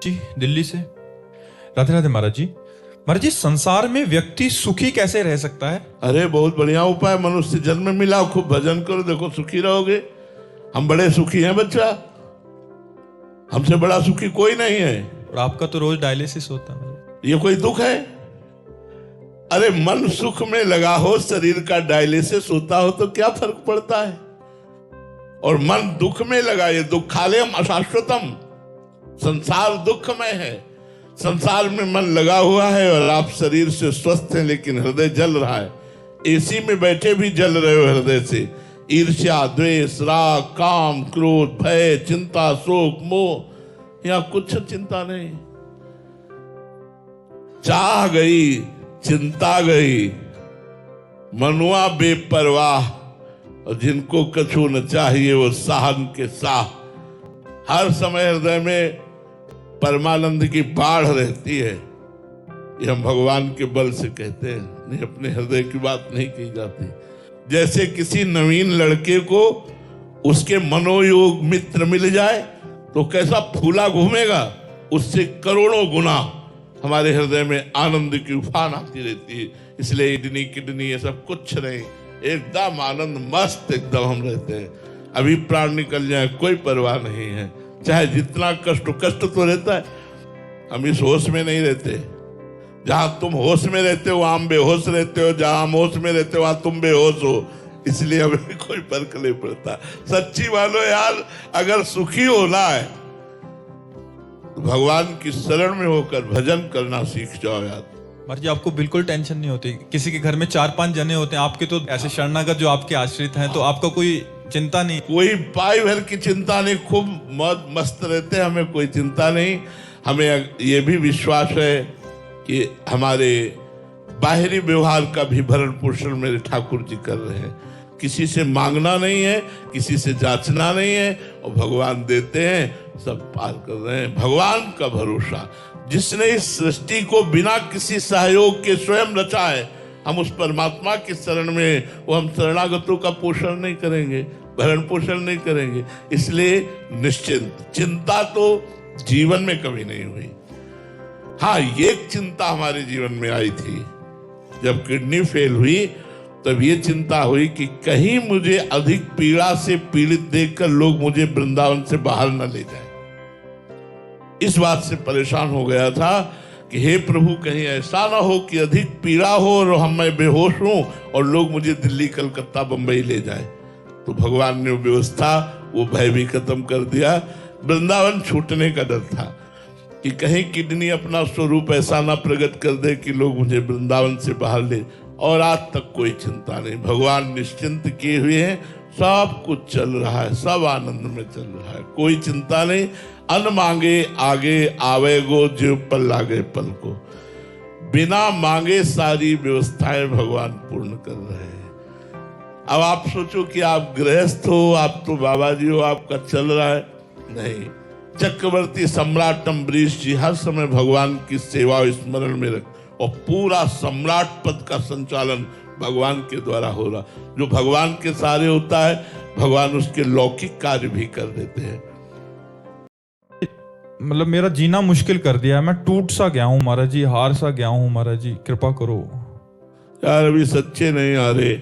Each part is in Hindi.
जी दिल्ली से। राधे राधे महाराज जी। महाराज जी, संसार में व्यक्ति सुखी कैसे रह सकता है? अरे बहुत बढ़िया उपाय, मनुष्य जन्म मिला, खूब भजन करो, देखो सुखी रहोगे। हम बड़े सुखी हैं बच्चा, हमसे बड़ा सुखी कोई नहीं है। और आपका तो रोज डायलिसिस होता है। ये कोई दुख है? अरे मन सुख में लगा हो, शरीर का डायलिसिस होता हो तो क्या फर्क पड़ता है? और मन दुख में लगा, ये दुखालयम अशाश्वतम, संसार दुखमय है। संसार में मन लगा हुआ है और आप शरीर से स्वस्थ हैं लेकिन हृदय जल रहा है। एसी में बैठे भी जल रहे हो हृदय से। ईर्ष्या, द्वेष, राग, काम, क्रोध, भय, चिंता, शोक, मोह, यहाँ कुछ चिंता नहीं। चाह गई, चिंता गई, मनुआ बेपरवाह, और जिनको कछु न चाहिए वो साहन के साह। हर समय हृदय में परमानंद की बाढ़ रहती है। ये हम भगवान के बल से कहते हैं, नहीं अपने हृदय की बात नहीं की जाती। जैसे किसी नवीन लड़के को उसके मनोयोग मित्र मिल जाए तो कैसा फूला घूमेगा, उससे करोड़ों गुना हमारे हृदय में आनंद की उफान आती रहती है। इसलिए इडनी किडनी ये सब कुछ नहीं, एकदम आनंद मस्त एकदम हम रहते हैं। अभी प्राण निकल जाए कोई परवाह नहीं है, चाहे जितना कष्ट तो रहता है। हम इस होश में नहीं रहते। जहां तुम होश में रहते हो वहां हम बेहोश रहते हो, जहां हम होश में रहते हो वहां तुम बेहोश हो। इसलिए हमें कोई फर्क नहीं पड़ता। सच्ची मानो यार, अगर सुखी होना है तो भगवान की शरण में होकर भजन करना सीख जाओ यार। महाराज जी, आपको बिल्कुल टेंशन नहीं होती? किसी के घर में 4-5 जने होते हैं, आपके तो ऐसे शरणागत जो आपके आश्रित हैं, तो आपका कोई चिंता नहीं? कोई पाई भर की चिंता नहीं, खूब मौज मस्त रहते हैं, हमें कोई चिंता नहीं। हमें ये भी विश्वास है कि हमारे बाहरी व्यवहार का भी भरण पोषण मेरे ठाकुर जी कर रहे हैं। किसी से मांगना नहीं है, किसी से जांचना नहीं है, और भगवान देते हैं, सब पार कर रहे हैं। भगवान का भरोसा, जिसने इस सृष्टि को बिना किसी सहयोग के स्वयं रचा है, हम उस परमात्मा की शरण में, वो हम शरणागतों का पोषण नहीं करेंगे, भरण पोषण नहीं करेंगे। इसलिए निश्चिंत, चिंता तो जीवन में कभी नहीं हुई। हाँ, एक चिंता हमारे जीवन में आई थी, जब किडनी फेल हुई तब ये चिंता हुई कि कहीं मुझे अधिक पीड़ा से पीड़ित देखकर लोग मुझे वृंदावन से बाहर न ले जाए। इस बात से परेशान हो गया था कि हे प्रभु, कहीं ऐसा ना हो कि अधिक पीड़ा हो और मैं बेहोश हूं और लोग मुझे दिल्ली, कलकत्ता, बंबई ले जाए। तो भगवान ने व्यवस्था, वो भय भी खत्म कर दिया। वृंदावन छूटने का डर था कि कहीं किडनी अपना स्वरूप ऐसा ना प्रकट कर दे कि लोग मुझे वृंदावन से बाहर ले। और आज तक कोई चिंता नहीं, भगवान निश्चिंत किए हुए हैं, सब कुछ चल रहा है, सब आनंद में चल रहा है, कोई चिंता नहीं। अन मांगे आगे आवेगो, जो पल लागे पल को। बिना मांगे सारी व्यवस्थाएं भगवान पूर्ण कर रहे हैं। अब आप सोचो कि आप गृहस्थ हो, आप तो बाबा जी हो, आपका चल रहा है, नहीं। चक्रवर्ती सम्राट अम्बरीश जी हर समय भगवान की सेवा और स्मरण में रख, और पूरा सम्राट पद का संचालन भगवान के द्वारा हो रहा। जो भगवान के सहारे होता है, भगवान उसके लौकिक कार्य भी कर देते हैं। मतलब मेरा जीना मुश्किल कर दिया है, मैं टूट सा गया हूँ महाराज जी, हार सा गया हूँ महाराज जी, कृपा करो। यार अभी सच्चे नहीं हारे,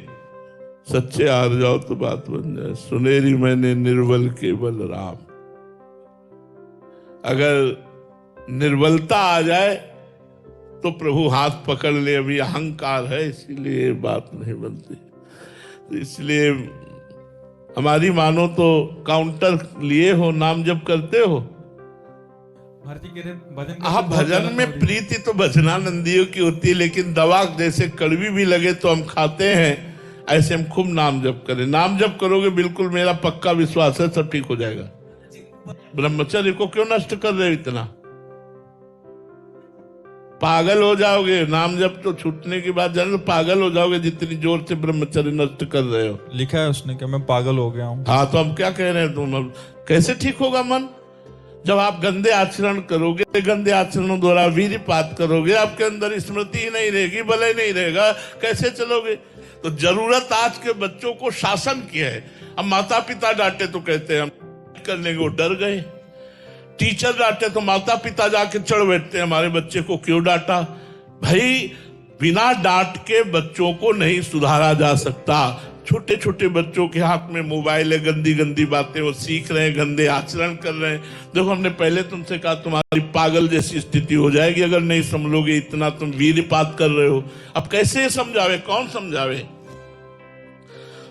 सच्चे हार जाओ तो बात बन जाए। सुनेरी मैंने निर्बल केवल राम। अगर निर्बलता आ जाए तो प्रभु हाथ पकड़ ले। अभी अहंकार है, इसीलिए बात नहीं बनती। तो इसलिए हमारी मानो तो काउंटर लिए हो, नाम जप करते हो। हाँ, भजन में प्रीति तो भजनानंदियों की होती है, लेकिन दवा जैसे कड़वी भी लगे तो हम खाते हैं, ऐसे हम खूब नाम जप करें। नाम जप करोगे, बिल्कुल मेरा पक्का विश्वास है, सब ठीक हो जाएगा। ब्रह्मचर्य को क्यों नष्ट कर रहे हो इतना? पागल हो जाओगे। नाम जब तो छूटने के बाद जाने तो पागल हो जाओगे, जितनी जोर से ब्रह्मचर्य नष्ट कर रहे हो। लिखा है उसने कि मैं पागल हो गया हूँ। हाँ, तो अब क्या कह रहे हैं तुम? अब कैसे ठीक होगा मन? जब आप गंदे आचरण करोगे, गंदे आचरणों द्वारा वीर्यपात करोगे, आपके अंदर स्मृति ही नहीं रहेगी, बल ही नहीं रहेगा, कैसे चलोगे? तो जरूरत आज के बच्चों को शासन की है। अब माता पिता डांटे तो कहते हैं हम कर लेंगे, वो डर गए। टीचर डांटे तो माता पिता जाके चढ़ बैठते हैं, हमारे बच्चे को क्यों डांटा। भाई बिना डांट के बच्चों को नहीं सुधारा जा सकता। छोटे छोटे बच्चों के हाथ में मोबाइल है, गंदी गंदी बातें वो सीख रहे हैं, गंदे आचरण कर रहे हैं। देखो हमने पहले तुमसे कहा तुम्हारी पागल जैसी स्थिति हो जाएगी अगर नहीं समझोगे, इतना तुम वीरपात कर रहे हो। अब कैसे समझावे, कौन समझावे।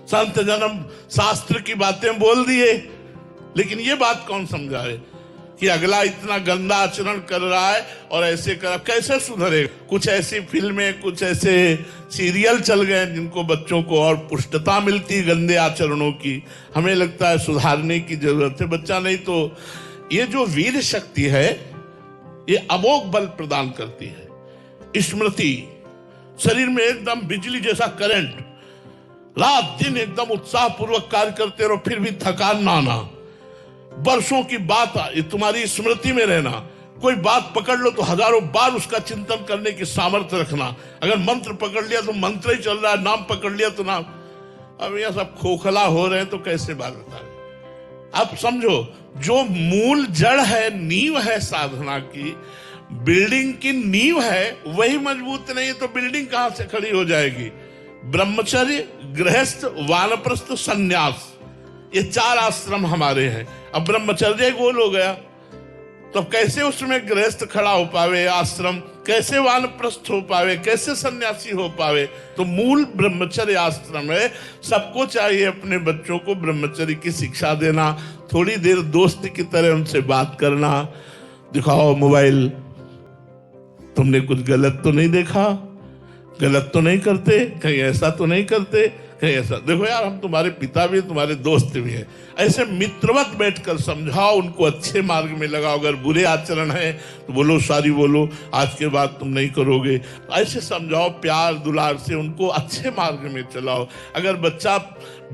संत जन्म शास्त्र की बातें बोल दिए, लेकिन ये बात कौन समझावे कि अगला इतना गंदा आचरण कर रहा है और ऐसे कर, कैसे सुधरे। कुछ ऐसी फिल्में, कुछ ऐसे सीरियल चल गए जिनको बच्चों को और पुष्टता मिलती गंदे आचरणों की। हमें लगता है सुधारने की जरूरत है बच्चा, नहीं तो ये जो वीर शक्ति है ये अमोघ बल प्रदान करती है। स्मृति, शरीर में एकदम बिजली जैसा करंट, रात दिन एकदम उत्साह पूर्वक कार्य करते रहो फिर भी थकान ना आना। वर्षों की बात तुम्हारी स्मृति में रहना। कोई बात पकड़ लो तो हजारों बार उसका चिंतन करने की सामर्थ्य रखना। अगर मंत्र पकड़ लिया तो मंत्र ही चल रहा है, नाम पकड़ लिया तो नाम। अब यह सब खोखला हो रहे हैं तो कैसे बात बता। अब समझो, जो मूल जड़ है, नींव है साधना की, बिल्डिंग की नींव है, वही मजबूत नहीं है तो बिल्डिंग कहां से खड़ी हो जाएगी। ब्रह्मचर्य, गृहस्थ, वानप्रस्थ, संन्यास, ये 4 आश्रम हमारे हैं। अब ब्रह्मचर्य गोल हो गया तो अब कैसे उसमें गृहस्थ खड़ा हो पावे, आश्रम कैसे वानप्रस्थ हो पावे, कैसे सन्यासी हो पावे। तो मूल ब्रह्मचर्य आश्रम है। सबको चाहिए अपने बच्चों को ब्रह्मचर्य की शिक्षा देना, थोड़ी देर दोस्त की तरह उनसे बात करना। दिखाओ मोबाइल, तुमने कुछ गलत तो नहीं देखा, गलत तो नहीं करते, कहीं ऐसा तो नहीं करते, कहीं ऐसा। देखो यार, हम तुम्हारे पिता भी, तुम्हारे दोस्त भी हैं। ऐसे मित्रवत बैठकर समझाओ, उनको अच्छे मार्ग में लगाओ। अगर बुरे आचरण है तो बोलो, सॉरी बोलो, आज के बाद तुम नहीं करोगे। ऐसे समझाओ, प्यार दुलार से उनको अच्छे मार्ग में चलाओ। अगर बच्चा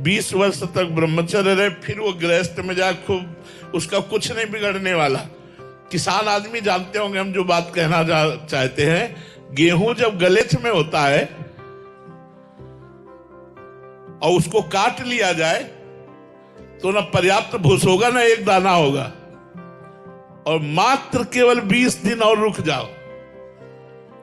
20 वर्ष तक ब्रह्मचर्य रहे फिर वो गृहस्थ में जाए, खूब उसका कुछ नहीं बिगड़ने वाला। किसान आदमी जानते होंगे हम जो बात कहना चाहते हैं। गेहूं जब गलेथ में होता है और उसको काट लिया जाए तो ना पर्याप्त भूस होगा ना एक दाना होगा, और मात्र केवल 20 दिन और रुक जाओ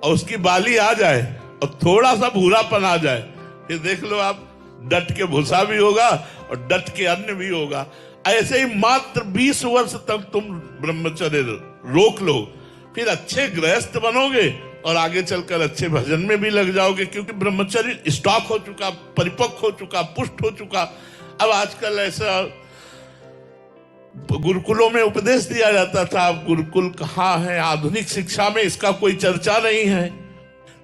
और उसकी बाली आ जाए और थोड़ा सा भूरापन आ जाए, फिर देख लो आप, डट के भूसा भी होगा और डट के अन्न भी होगा। ऐसे ही मात्र 20 वर्ष तक तुम ब्रह्मचर्य रोक लो, फिर अच्छे गृहस्थ बनोगे और आगे चलकर अच्छे भजन में भी लग जाओगे, क्योंकि ब्रह्मचर्य स्टॉक हो चुका, परिपक्व हो चुका, पुष्ट हो चुका। अब आजकल ऐसा गुरुकुलों में उपदेश दिया जाता था, अब गुरुकुल कहाँ है, आधुनिक शिक्षा में इसका कोई चर्चा नहीं है।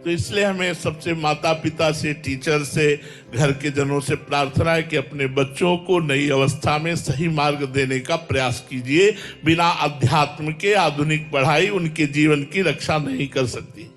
तो इसलिए हमें सबसे माता पिता से, टीचर से, घर के जनों से प्रार्थना है कि अपने बच्चों को नई अवस्था में सही मार्ग देने का प्रयास कीजिए। बिना अध्यात्म के आधुनिक पढ़ाई उनके जीवन की रक्षा नहीं कर सकती।